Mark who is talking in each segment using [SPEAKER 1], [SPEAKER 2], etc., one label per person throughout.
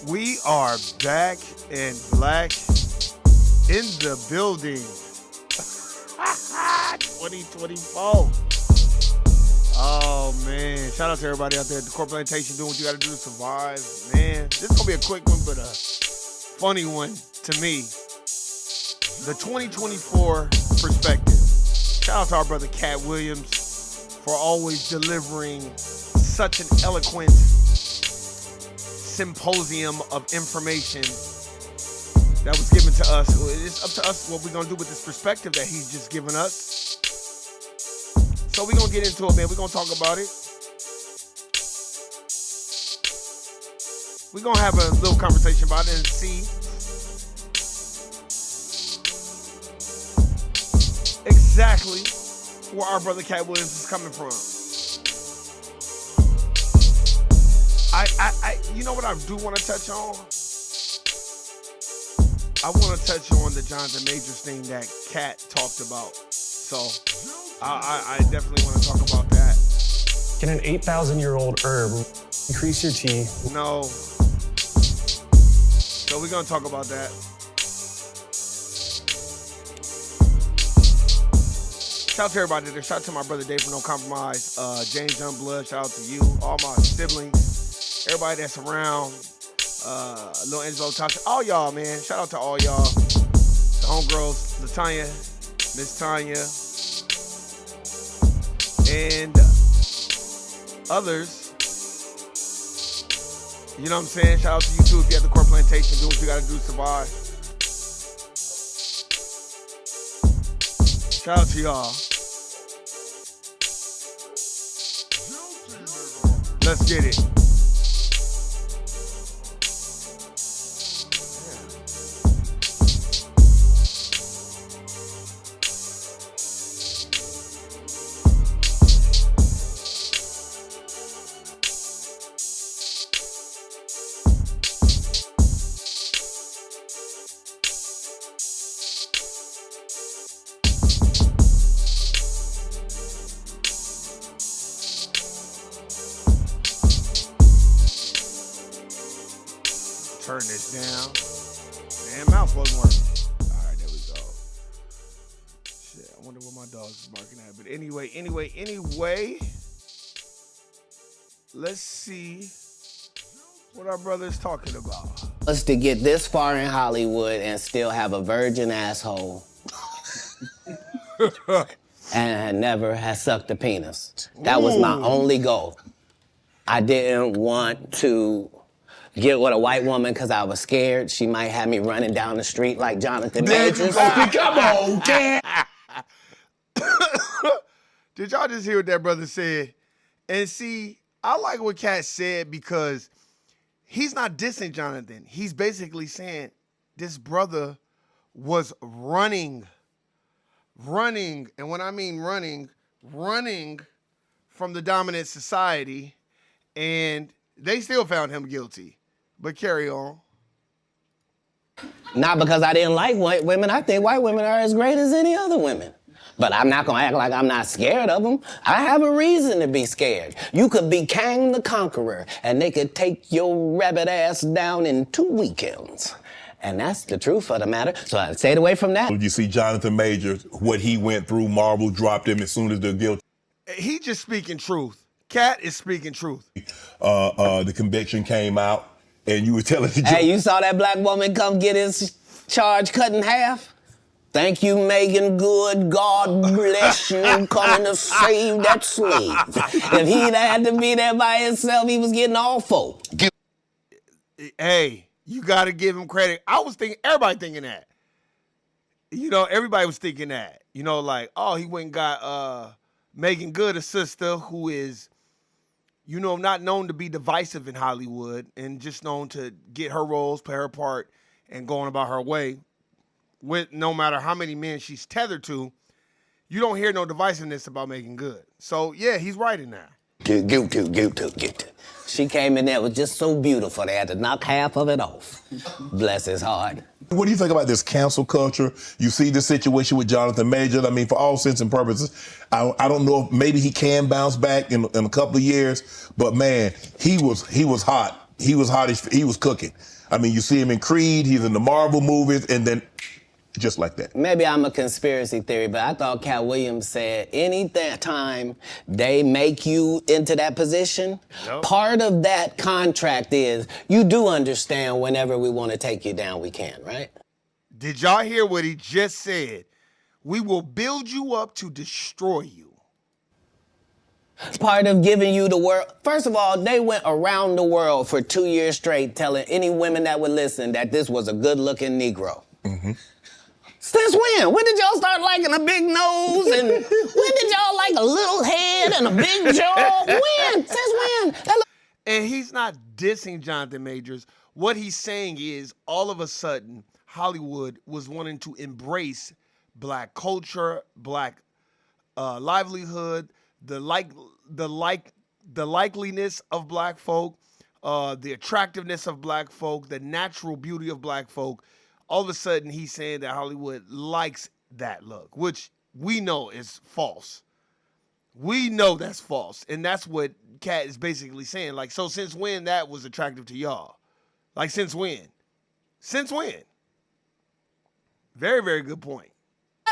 [SPEAKER 1] We are back and black in the building. 2024. Oh, man. Shout out to everybody out there at the Core Plantation doing what you got to do to survive. Man, this is going to be a quick one, but a funny one to me. The 2024 perspective. Shout out to our brother Cat Williams for always delivering such an eloquent symposium of information that was given to us. It's up to us what we're going to do with this perspective that he's just given us. So we're going to get into it, man. We're going to talk about it. We're going to have a little conversation about it and see exactly where our brother Cat Williams is coming from. You know what I do want to touch on? I want to touch on the Jonathan Majors thing that Cat talked about. So I definitely want to talk about that.
[SPEAKER 2] Can an 8,000-year-old herb increase your chi?
[SPEAKER 1] No. So we're going to talk about that. Shout out to everybody there. Shout out to my brother Dave from No Compromise. James Youngblood, shout out to you. All my siblings. Everybody that's around. Lil Angelo, Tasha. All y'all, man. Shout out to all y'all. The homegirls, LaTanya, Miss Tanya, and others. You know what I'm saying? Shout out to you too if you're at the Core Plantation. Do what you got to do to survive. Shout out to y'all. Let's get it. Turn this down. Damn, mouth wasn't working. All right, there we go. Shit, I wonder what my dog's barking at. But anyway, let's see what our brother's talking about.
[SPEAKER 3] Us to get this far in Hollywood and still have a virgin asshole and never has sucked a penis. That was my only goal. I didn't want to get with a white woman because I was scared she might have me running down the street like Jonathan Majors.
[SPEAKER 4] Come on, damn.
[SPEAKER 1] Did y'all just hear what that brother said? And see, I like what Cat said because he's not dissing Jonathan. He's basically saying this brother was running. And when I mean running from the dominant society, and they still found him guilty. But carry on.
[SPEAKER 3] Not because I didn't like white women. I think white women are as great as any other women. But I'm not gonna act like I'm not scared of them. I have a reason to be scared. You could be Kang the Conqueror, and they could take your rabbit ass down in 2 weekends. And that's the truth of the matter. So I stayed away from that.
[SPEAKER 4] You see Jonathan Majors, what he went through, Marvel dropped him as soon as they're guilty.
[SPEAKER 1] He just speaking truth. Cat is speaking truth.
[SPEAKER 4] The conviction came out, and you were telling the
[SPEAKER 3] Hey, you saw that black woman come get his charge cut in half? Thank you, Megan Good. God bless you, coming to save that slave. If he'd had to be there by himself, he was getting all four.
[SPEAKER 1] Hey, you got to give him credit. I was thinking, everybody thinking that. You know, everybody was thinking that. You know, like, oh, he went and got Megan Good, a sister who is, you know, not known to be divisive in Hollywood and just known to get her roles, play her part, and going about her way. With no matter how many men she's tethered to, you don't hear no divisiveness about Megan Good. So, yeah, he's right in that.
[SPEAKER 3] Guilty. She came in there, was just so beautiful, they had to knock half of it off. Bless his heart.
[SPEAKER 4] What do you think about this cancel culture? You see this situation with Jonathan Majors. I mean, for all intents and purposes, I don't know if maybe he can bounce back in a couple of years, but man, he was hot. He was hot. He was cooking. I mean, you see him in Creed, he's in the Marvel movies, and then just like that.
[SPEAKER 3] Maybe I'm a conspiracy theory, but I thought Cat Williams said any time they make you into that position, part of that contract is you do understand whenever we want to take you down, we can, right?
[SPEAKER 1] Did y'all hear what he just said? We will build you up to destroy you.
[SPEAKER 3] Part of giving you the world. First of all, they went around the world for 2 years straight telling any women that would listen that this was a good-looking Negro. Mm-hmm. Since when? When did y'all start liking a big nose? And when did y'all like a little head and a big jaw? When? Since when?
[SPEAKER 1] And he's not dissing Jonathan Majors. What he's saying is all of a sudden Hollywood was wanting to embrace black culture, black livelihood, the likeliness of black folk, the attractiveness of black folk, the natural beauty of black folk. All of a sudden, he's saying that Hollywood likes that look, which we know is false. We know that's false. And that's what Cat is basically saying. Like, so since when that was attractive to y'all? Like, since when? Since when? Very, very good point.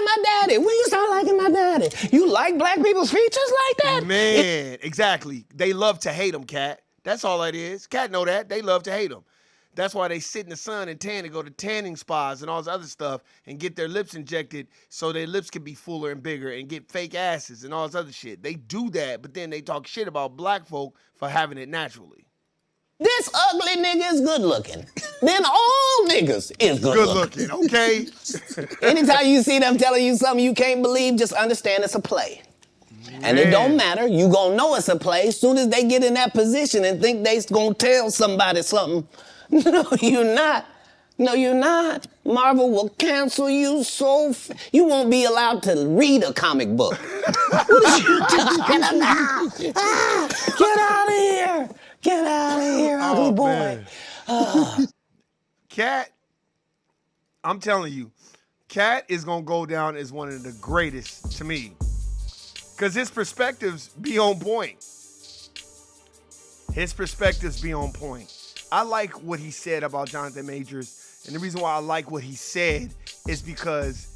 [SPEAKER 3] My daddy. When you start liking my daddy? You like black people's features like that?
[SPEAKER 1] Man, exactly. They love to hate him, Cat. That's all it is. Cat know that. They love to hate him. That's why they sit in the sun and tan and go to tanning spas and all this other stuff and get their lips injected so their lips can be fuller and bigger and get fake asses and all this other shit. They do that, but then they talk shit about black folk for having it naturally.
[SPEAKER 3] This ugly nigga is good looking. Then all niggas is good looking.
[SPEAKER 1] Okay?
[SPEAKER 3] Anytime you see them telling you something you can't believe, just understand it's a play. And it don't matter. You gonna know it's a play as soon as they get in that position and think they gonna tell somebody something. No, you're not. No, you're not. Marvel will cancel you you won't be allowed to read a comic book. What are you talking about? Get out of here. Get out of here, ugly boy.
[SPEAKER 1] Cat, I'm telling you, Cat is going to go down as one of the greatest to me. Because his perspectives be on point. I like what he said about Jonathan Majors. And the reason why I like what he said is because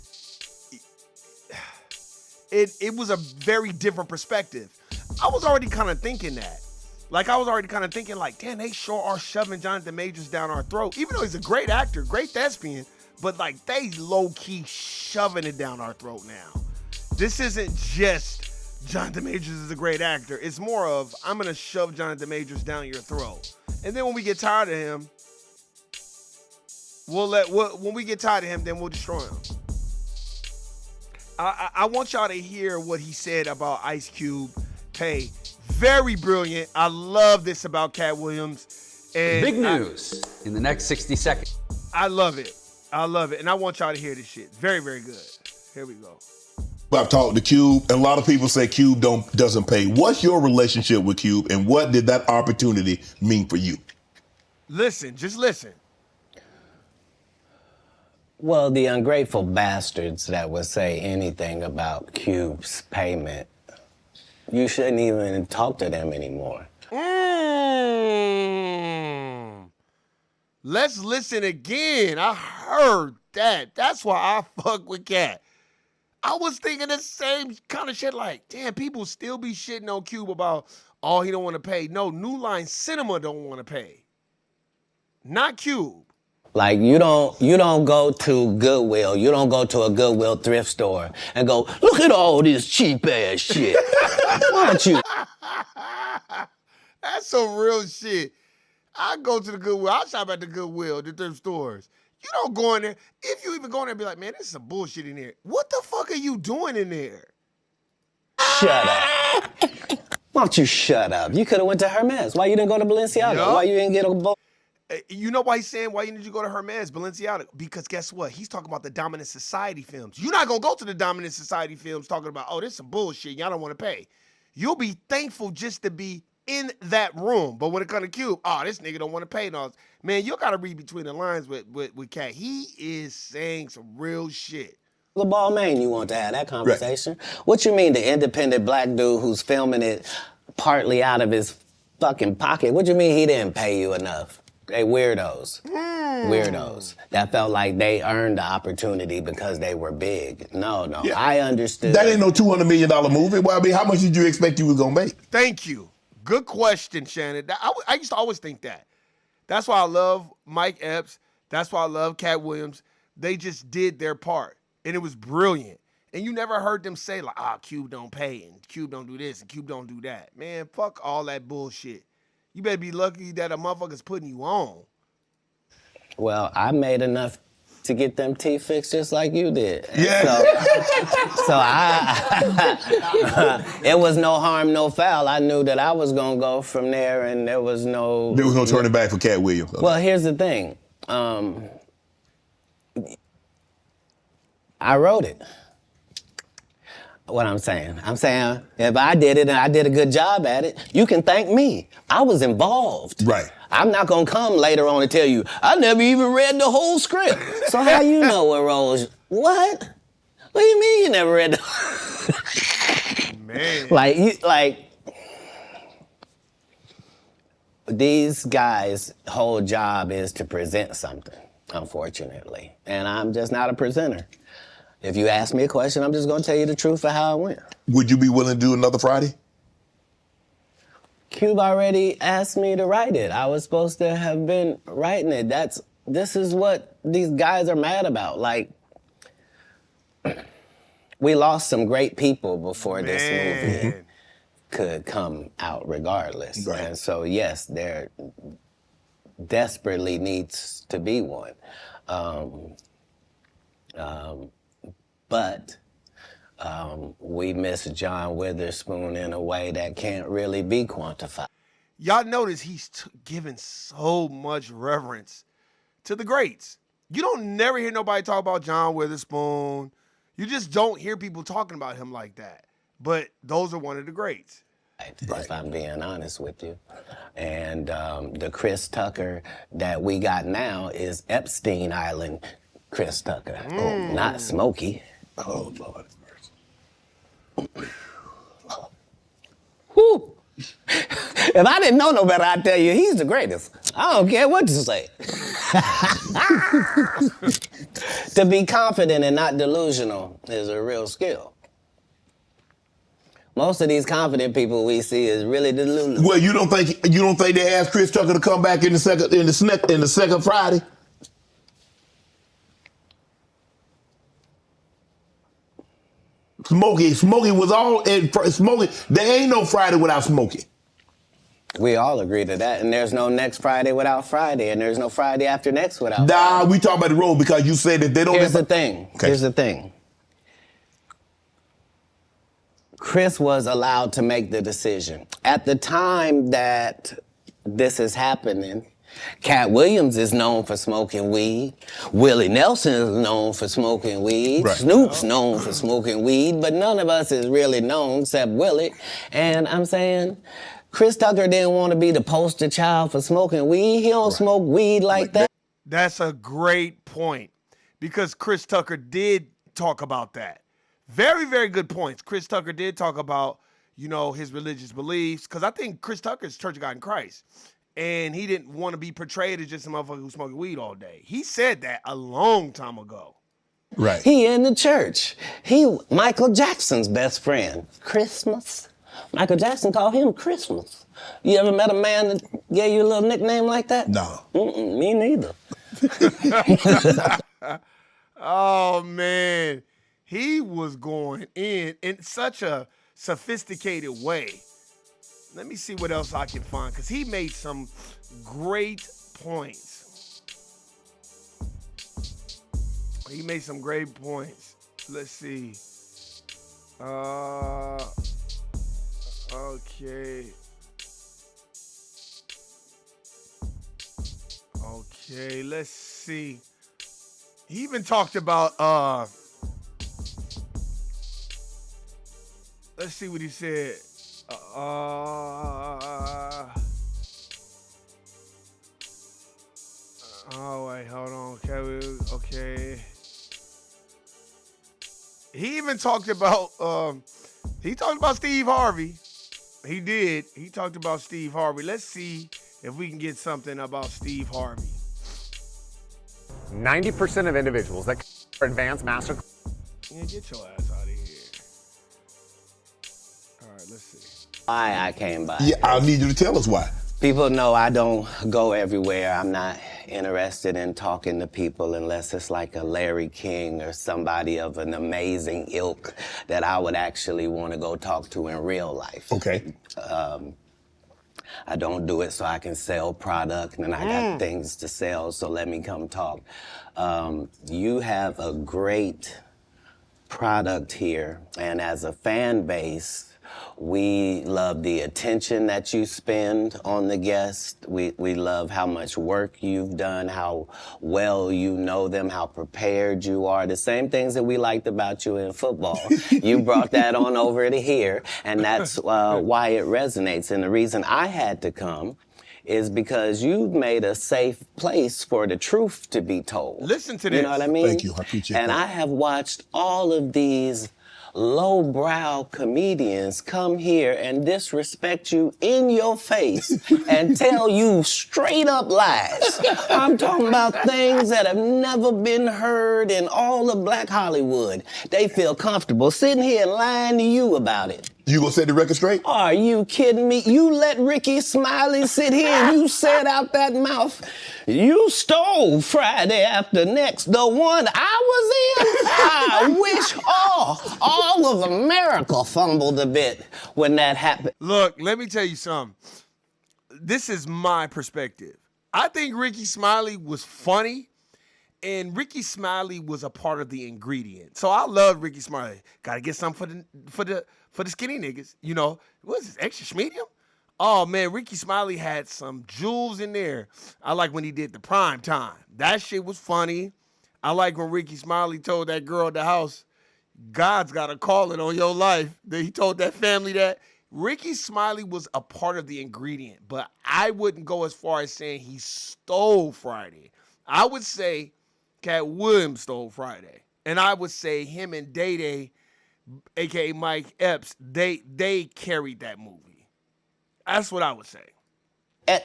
[SPEAKER 1] it was a very different perspective. I was already kind of thinking that. Damn, they sure are shoving Jonathan Majors down our throat. Even though he's a great actor, great thespian, but like they low-key shoving it down our throat now. This isn't just Jonathan Majors is a great actor. It's more of, I'm going to shove Jonathan Majors down your throat. And then when we get tired of him, when we get tired of him, then we'll destroy him. I want y'all to hear what he said about Ice Cube. Hey, very brilliant. I love this about Cat Williams. And
[SPEAKER 5] big news in the next 60 seconds.
[SPEAKER 1] I love it. And I want y'all to hear this shit. Very, very good. Here we go.
[SPEAKER 4] I've talked to Cube, and a lot of people say Cube doesn't pay. What's your relationship with Cube, and what did that opportunity mean for you?
[SPEAKER 1] Just listen.
[SPEAKER 3] Well, the ungrateful bastards that would say anything about Cube's payment, you shouldn't even talk to them anymore.
[SPEAKER 1] Let's listen again. I heard that. That's why I fuck with Cat. I was thinking the same kind of shit. Like, damn, people still be shitting on Cube about, oh, he don't want to pay. No, New Line Cinema don't want to pay. Not Cube.
[SPEAKER 3] Like you don't go to Goodwill. You don't go to a Goodwill thrift store and go, look at all this cheap ass shit. Why don't you?
[SPEAKER 1] That's some real shit. I go to the Goodwill. I shop at the Goodwill, the thrift stores. You don't go in there. If you even go in there and be like, man, this is some bullshit in there. What the fuck are you doing in there?
[SPEAKER 3] Shut up. Why don't you shut up? You could have went to Hermes. Why you didn't go to Balenciaga?
[SPEAKER 1] Yup.
[SPEAKER 3] Why you didn't get a boat?
[SPEAKER 1] You know why he's saying why you need to go to Hermes, Balenciaga? Because guess what? He's talking about the Dominant Society films. You're not going to go to the Dominant Society films talking about, oh, this is some bullshit. Y'all don't want to pay. You'll be thankful just to be in that room. But when it comes to Cube, oh, this nigga don't want to pay. And all. Man, you got to read between the lines with Cat. He is saying some real shit.
[SPEAKER 3] The ball man, you want to have that conversation. Right. What you mean the independent black dude who's filming it partly out of his fucking pocket? What you mean he didn't pay you enough? They weirdos. Weirdos. That felt like they earned the opportunity because they were big. No, yeah. I understood.
[SPEAKER 4] That ain't no $200 million movie. Well, I mean, how much did you expect you was going to make?
[SPEAKER 1] Thank you. Good question, Shannon. I used to always think that. That's why I love Mike Epps. That's why I love Cat Williams. They just did their part, and it was brilliant. And you never heard them say, like, Cube don't pay, and Cube don't do this, and Cube don't do that. Man, fuck all that bullshit. You better be lucky that a motherfucker's putting you on.
[SPEAKER 3] Well, I made enough to get them teeth fixed just like you did.
[SPEAKER 4] Yeah.
[SPEAKER 3] So it was no harm, no foul. I knew that I was going to go from there, and there was no
[SPEAKER 4] turning back for Cat Williams.
[SPEAKER 3] Well, here's the thing. I wrote it. What I'm saying if I did it and I did a good job at it, you can thank me. I was involved.
[SPEAKER 4] Right.
[SPEAKER 3] I'm not gonna come later on and tell you, I never even read the whole script. So how you know what roles? What? What do you mean you never read the
[SPEAKER 1] Man.
[SPEAKER 3] Like these guys' whole job is to present something, unfortunately. And I'm just not a presenter. If you ask me a question, I'm just going to tell you the truth of how it went.
[SPEAKER 4] Would you be willing to do another Friday?
[SPEAKER 3] Cube already asked me to write it. I was supposed to have been writing it. This is what these guys are mad about. Like, we lost some great people before this movie could come out regardless. Right. And so, yes, there desperately needs to be one. But we miss John Witherspoon in a way that can't really be quantified.
[SPEAKER 1] Y'all notice he's giving so much reverence to the greats. You don't never hear nobody talk about John Witherspoon. You just don't hear people talking about him like that. But those are one of the greats.
[SPEAKER 3] Right. If I'm being honest with you. And the Chris Tucker that we got now is Epstein Island Chris Tucker, not Smokey.
[SPEAKER 4] Oh, Lord have mercy.
[SPEAKER 3] Whew. If I didn't know no better, I'd tell you he's the greatest. I don't care what you say. To be confident and not delusional is a real skill. Most of these confident people we see is really delusional.
[SPEAKER 4] Well, you don't think they asked Chris Tucker to come back in the second Friday? Smokey was all in Smokey. There ain't no Friday without Smokey.
[SPEAKER 3] We all agree to that, and there's no next Friday without Friday, and there's no Friday after next without Friday.
[SPEAKER 4] Nah, we talk about the road because you said that they don't.
[SPEAKER 3] Here's the thing. Okay. Here's the thing. Chris was allowed to make the decision. At the time that this is happening, Cat Williams is known for smoking weed. Willie Nelson is known for smoking weed. Right. Snoop's known for smoking weed, but none of us is really known except Willie. And I'm saying, Chris Tucker didn't want to be the poster child for smoking weed. He don't smoke weed like that.
[SPEAKER 1] That's a great point, because Chris Tucker did talk about that. Very, very good points. Chris Tucker did talk about, his religious beliefs, because I think Chris Tucker's Church of God in Christ. And he didn't want to be portrayed as just a motherfucker who's smoking weed all day. He said that a long time ago.
[SPEAKER 4] Right.
[SPEAKER 3] He in the church. He Michael Jackson's best friend. Christmas. Michael Jackson called him Christmas. You ever met a man that gave you a little nickname like that?
[SPEAKER 4] No.
[SPEAKER 3] Me neither.
[SPEAKER 1] Oh, man. He was going in such a sophisticated way. Let me see what else I can find, because he made some great points. He made some great points. Let's see. Okay. Okay, let's see. He even talked about let's see what he said. Oh wait, hold on. Okay. He even talked about Steve Harvey. He did. He talked about Steve Harvey. Let's see if we can get something about Steve Harvey.
[SPEAKER 6] 90% of individuals that are advanced master.
[SPEAKER 1] Yeah, get your ass out of here. All right, let's see.
[SPEAKER 3] Why I came by.
[SPEAKER 4] Yeah, I need you to tell us why.
[SPEAKER 3] People know I don't go everywhere. I'm not interested in talking to people unless it's like a Larry King or somebody of an amazing ilk that I would actually want to go talk to in real life.
[SPEAKER 4] Okay.
[SPEAKER 3] I don't do it so I can sell product, and I got things to sell, so let me come talk. You have a great product here, and as a fan base, we love the attention that you spend on the guest. We love how much work you've done, how well you know them, how prepared you are. The same things that we liked about you in football. You brought that on over to here, and that's why it resonates. And the reason I had to come is because you've made a safe place for the truth to be told.
[SPEAKER 1] Listen to this.
[SPEAKER 3] You know what I mean?
[SPEAKER 4] Thank you. I appreciate
[SPEAKER 3] and
[SPEAKER 4] that.
[SPEAKER 3] I have watched all of these lowbrow comedians come here and disrespect you in your face and tell you straight up lies. I'm talking about things that have never been heard in all of Black Hollywood. They feel comfortable sitting here and lying to you about it.
[SPEAKER 4] You gonna set the record straight?
[SPEAKER 3] Are you kidding me? You let Ricky Smiley sit here and you said out that mouth, you stole Friday After Next, the one I was in. I wish all of America fumbled a bit when that happened.
[SPEAKER 1] Look, let me tell you something. This is my perspective. I think Ricky Smiley was funny, and Ricky Smiley was a part of the ingredient. So I love Ricky Smiley. Gotta get something for the skinny niggas. You know, what is this, extra medium? Oh man, Ricky Smiley had some jewels in there. I like when he did the prime time. That shit was funny. I like when Ricky Smiley told that girl at the house, God's got a calling on your life. That he told that family that. Ricky Smiley was a part of the ingredient, but I wouldn't go as far as saying he stole Friday. I would say Cat Williams stole Friday. And I would say him and Day Day, a.k.a. Mike Epps, they carried that movie. That's what I would say.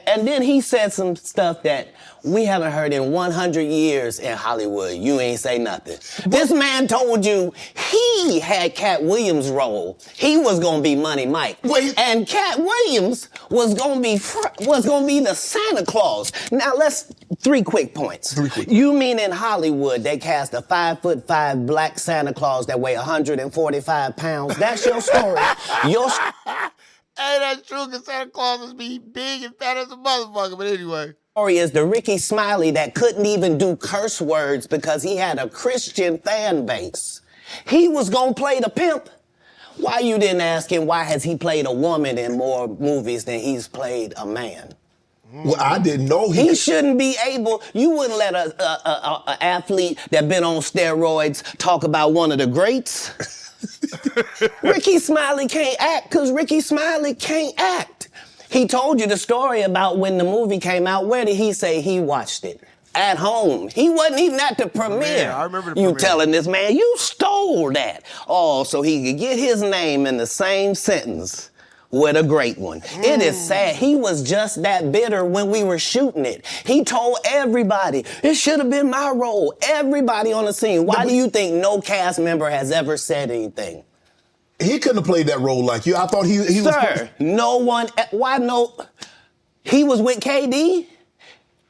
[SPEAKER 3] And then he said some stuff that we haven't heard in 100 years in Hollywood. You ain't say nothing. This man told you he had Cat Williams' role. He was gonna be Money Mike. And Cat Williams was gonna be the Santa Claus. Now three quick points. You mean in Hollywood they cast a 5'5" black Santa Claus that weigh 145 pounds? That's your story.
[SPEAKER 1] Hey, that's true, because Santa Claus is be big and fat as a motherfucker, but anyway.
[SPEAKER 3] Story is the Ricky Smiley that couldn't even do curse words because he had a Christian fan base. He was gonna play the pimp. Why you didn't ask him why has he played a woman in more movies than he's played a man?
[SPEAKER 4] Well, I didn't know
[SPEAKER 3] he shouldn't be able. You wouldn't let a athlete that been on steroids talk about one of the greats. Ricky Smiley can't act because Ricky Smiley can't act. He told you the story about when the movie came out. Where did he say he watched it? At home. He wasn't even at the premiere.
[SPEAKER 1] Man, I remember the
[SPEAKER 3] you
[SPEAKER 1] premiere.
[SPEAKER 3] telling this man, you stole that. Oh, so he could get his name in the same sentence with a great one. It is sad. He was just that bitter when we were shooting it. He told everybody, it should have been my role. Everybody on the scene. Why do you think no cast member has ever said anything?
[SPEAKER 4] He couldn't have played that role like you. I thought he was.
[SPEAKER 3] Sir, no one, why no, he was with KD?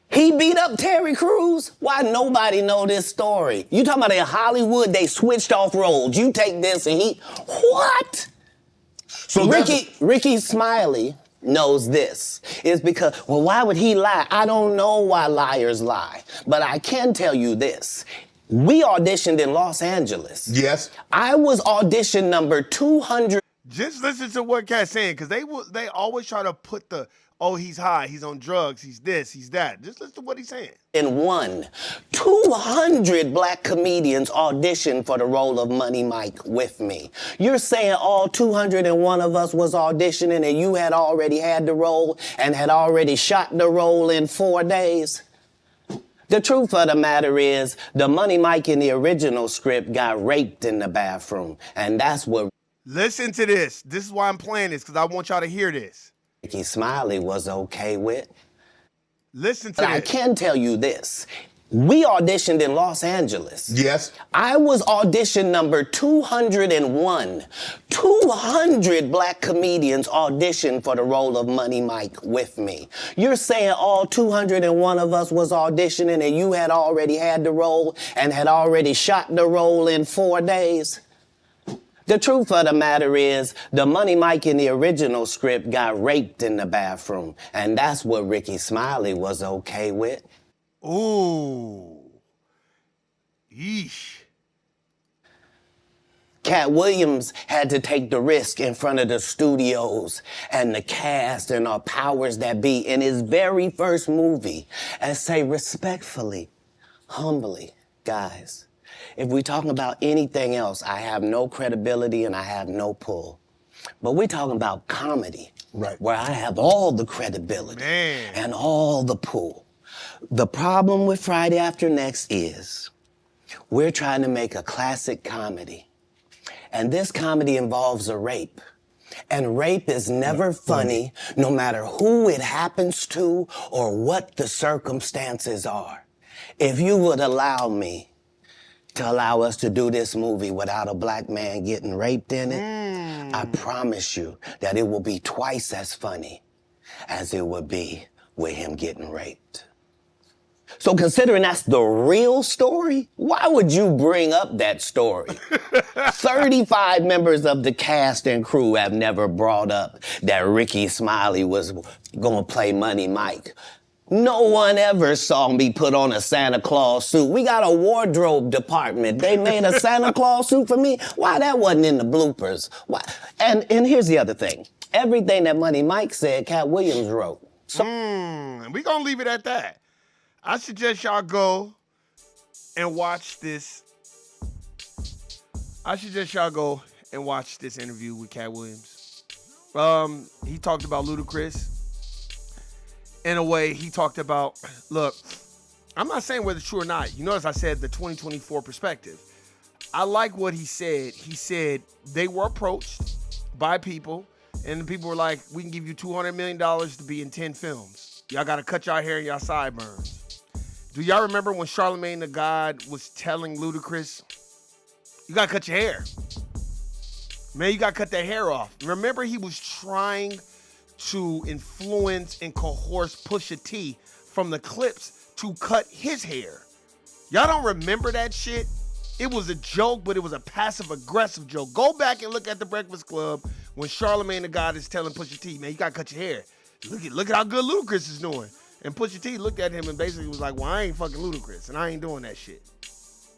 [SPEAKER 3] He beat up Terry Crews? Why nobody know this story? You talking about in Hollywood, they switched off roles. You take this and he, what?
[SPEAKER 4] So
[SPEAKER 3] Ricky Smiley knows this. It's because, well, why would he lie? I don't know why liars lie. But I can tell you this. We auditioned in Los Angeles.
[SPEAKER 4] Yes.
[SPEAKER 3] I was audition number 200.
[SPEAKER 1] Just listen to what Cat's saying, because they always try to put the, oh, he's high, he's on drugs, he's this, he's that. Just listen to what he's saying.
[SPEAKER 3] And 200 black comedians auditioned for the role of Money Mike with me. You're saying all 201 of us was auditioning and you had already had the role and had already shot the role in 4 days? The truth of the matter is, the Money Mike in the original script got raped in the bathroom, and that's what...
[SPEAKER 1] Listen to this. This is why I'm playing this, because I want y'all to hear this.
[SPEAKER 3] Ricky Smiley was okay with.
[SPEAKER 1] Listen to
[SPEAKER 3] But
[SPEAKER 1] this.
[SPEAKER 3] I can tell you this. We auditioned in Los Angeles.
[SPEAKER 4] Yes.
[SPEAKER 3] I was audition number 201. 200 black comedians auditioned for the role of Money Mike with me. You're saying all 201 of us was auditioning and you had already had the role and had already shot the role in 4 days? The truth of the matter is, the Money Mike in the original script got raped in the bathroom, and that's what Ricky Smiley was okay with.
[SPEAKER 1] Ooh. Yeesh.
[SPEAKER 3] Cat Williams had to take the risk in front of the studios and the cast and our powers that be in his very first movie and say respectfully, humbly, guys, if we're talking about anything else, I have no credibility and I have no pull. But we're talking about comedy,
[SPEAKER 4] right,
[SPEAKER 3] where I have all the credibility and all the pull. The problem with Friday After Next is we're trying to make a classic comedy. And this comedy involves a rape. And rape is never funny, no matter who it happens to or what the circumstances are. If you would allow me to allow us to do this movie without a black man getting raped in it, I promise you that it will be twice as funny as it would be with him getting raped. So considering that's the real story, why would you bring up that story? 35 members of the cast and crew have never brought up that Ricky Smiley was gonna play Money Mike. No one ever saw me put on a Santa Claus suit. We got a wardrobe department. They made a Santa Claus suit for me. Why that wasn't in the bloopers? Why? And here's the other thing. Everything that Money Mike said, Cat Williams wrote. So
[SPEAKER 1] we gonna leave it at that. I suggest y'all go and watch this. Interview with Cat Williams. He talked about Ludacris. In a way, he talked about, look, I'm not saying whether it's true or not. You notice I said the 2024 perspective. I like what he said. He said they were approached by people, and the people were like, we can give you $200 million to be in 10 films. Y'all got to cut y'all hair and y'all sideburns. Do y'all remember when Charlamagne the God was telling Ludacris, you got to cut your hair. Man, you got to cut that hair off. Remember, he was trying to influence and coerce Pusha T from the Clips to cut his hair. Y'all don't remember that shit? It was a joke, but it was a passive-aggressive joke. Go back and look at The Breakfast Club when Charlamagne the God is telling Pusha T, man, you got to cut your hair. Look at how good Ludacris is doing. And Pusha T looked at him and basically was like, well, I ain't fucking Ludacris, and I ain't doing that shit.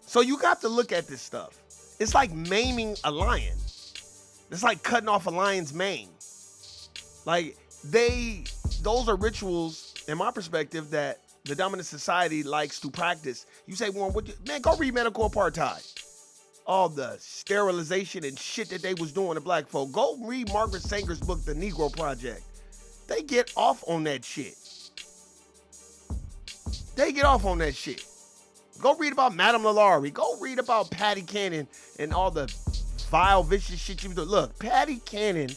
[SPEAKER 1] So you got to look at this stuff. It's like maiming a lion. It's like cutting off a lion's mane. Like, those are rituals, in my perspective, that the dominant society likes to practice. You say, Warren, man, go read Medical Apartheid. All the sterilization and shit that they was doing to black folk. Go read Margaret Sanger's book, The Negro Project. They get off on that shit. Go read about Madame LaLaurie. Go read about Patty Cannon and all the vile, vicious shit she was doing. Look, Patty Cannon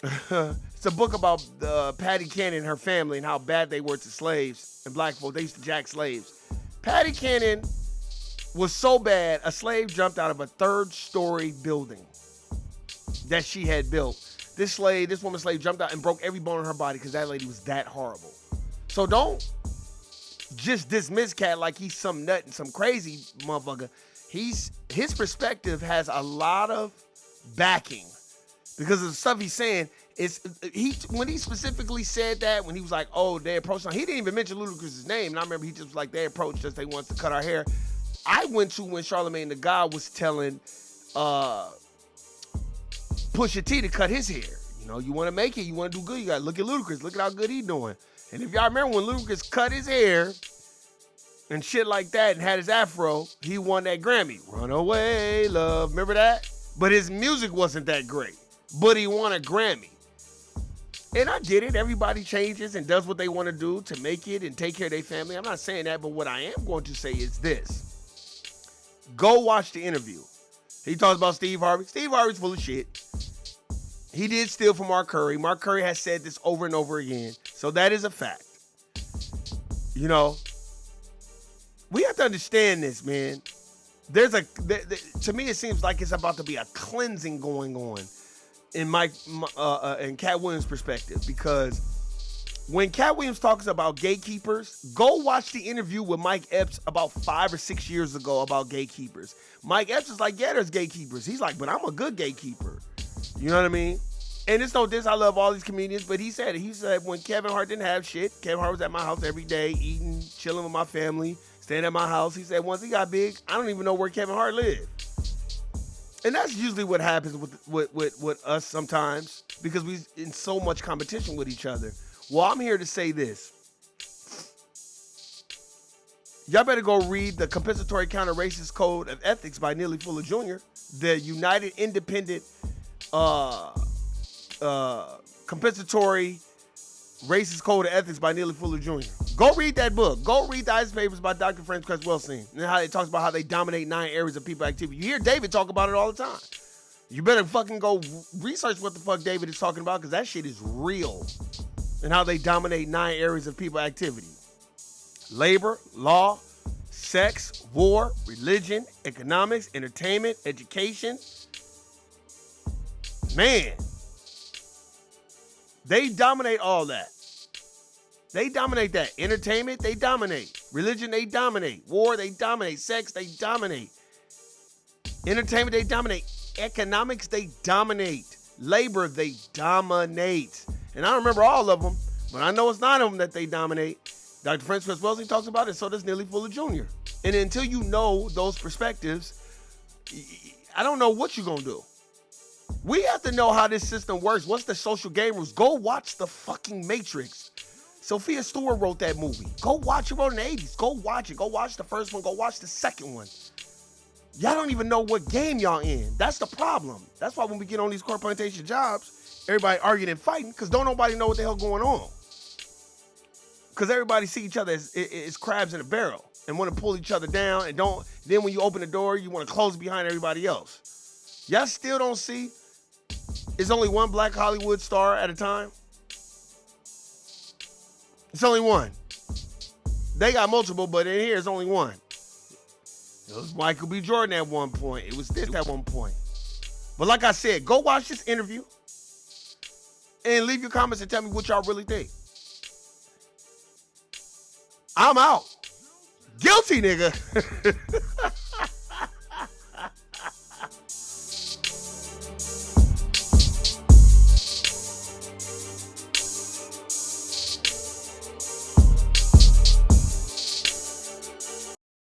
[SPEAKER 1] It's a book about Patty Cannon and her family and how bad they were to slaves and black folk. They used to jack slaves. Patty Cannon was so bad, a slave jumped out of a 3rd-story building that she had built. This woman slave jumped out and broke every bone in her body because that lady was that horrible. So don't just dismiss Cat like he's some nut and some crazy motherfucker. His perspective has a lot of backing because of the stuff he's saying. When he specifically said that, when he was like, oh, they approached him, he didn't even mention Ludacris' name. And I remember he just was like, they approached us, they want us to cut our hair. I went to when Charlamagne the God was telling Pusha T to cut his hair. You know, you want to make it, you want to do good, you got to look at Ludacris. Look at how good he's doing. And if y'all remember when Ludacris cut his hair and shit like that and had his afro, he won that Grammy. Runaway Love, remember that? But his music wasn't that great. But he won a Grammy. And I get it. Everybody changes and does what they want to do to make it and take care of their family. I'm not saying that, but what I am going to say is this. Go watch the interview. He talks about Steve Harvey. Steve Harvey's full of shit. He did steal from Mark Curry. Mark Curry has said this over and over again. So that is a fact. You know, we have to understand this, man. To me, it seems like it's about to be a cleansing going on in in Cat Williams' perspective, because when Cat Williams talks about gatekeepers, go watch the interview with Mike Epps about 5 or 6 years ago about gatekeepers. Mike Epps is like, yeah, there's gatekeepers. He's like, but I'm a good gatekeeper. You know what I mean? And it's no diss, I love all these comedians, but he said when Kevin Hart didn't have shit, Kevin Hart was at my house every day, eating, chilling with my family, staying at my house. He said once he got big, I don't even know where Kevin Hart lived. And that's usually what happens with us sometimes, because we're in so much competition with each other. Well, I'm here to say this. Y'all better go read the Compensatory Counter-Racist Code of Ethics by Neely Fuller Jr., the United Independent Compensatory Racist Code of Ethics by Neely Fuller Jr. Go read that book. Go read the Ice Papers by Dr. Frances Cress Welsing, and how it talks about how they dominate 9 areas of people activity. You hear David talk about it all the time. You better fucking go research what the fuck David is talking about, because that shit is real. And how they dominate 9 areas of people activity. Labor, law, sex, war, religion, economics, entertainment, education. Man. They dominate all that. They dominate that. Entertainment, they dominate. Religion, they dominate. War, they dominate. Sex, they dominate. Entertainment, they dominate. Economics, they dominate. Labor, they dominate. And I don't remember all of them, but I know it's 9 of them that they dominate. Dr. Frances Cress Welsing talks about it, so does Neely Fuller Jr. And until you know those perspectives, I don't know what you're going to do. We have to know how this system works. What's the social game rules? Go watch the fucking Matrix. Sophia Stewart wrote that movie. Go watch it. Wrote in the 80s. Go watch it. Go watch the first one. Go watch the second one. Y'all don't even know what game y'all in. That's the problem. That's why when we get on these corporate plantation jobs, everybody arguing and fighting, because don't nobody know what the hell going on. Because everybody see each other as crabs in a barrel and want to pull each other down, and then when you open the door, you want to close behind everybody else. Y'all still don't see it's only one black Hollywood star at a time? It's only one. They got multiple, but in here it's only one. It was Michael B. Jordan at one point. It was this at one point. But like I said, go watch this interview and leave your comments and tell me what y'all really think. I'm out. Guilty, nigga.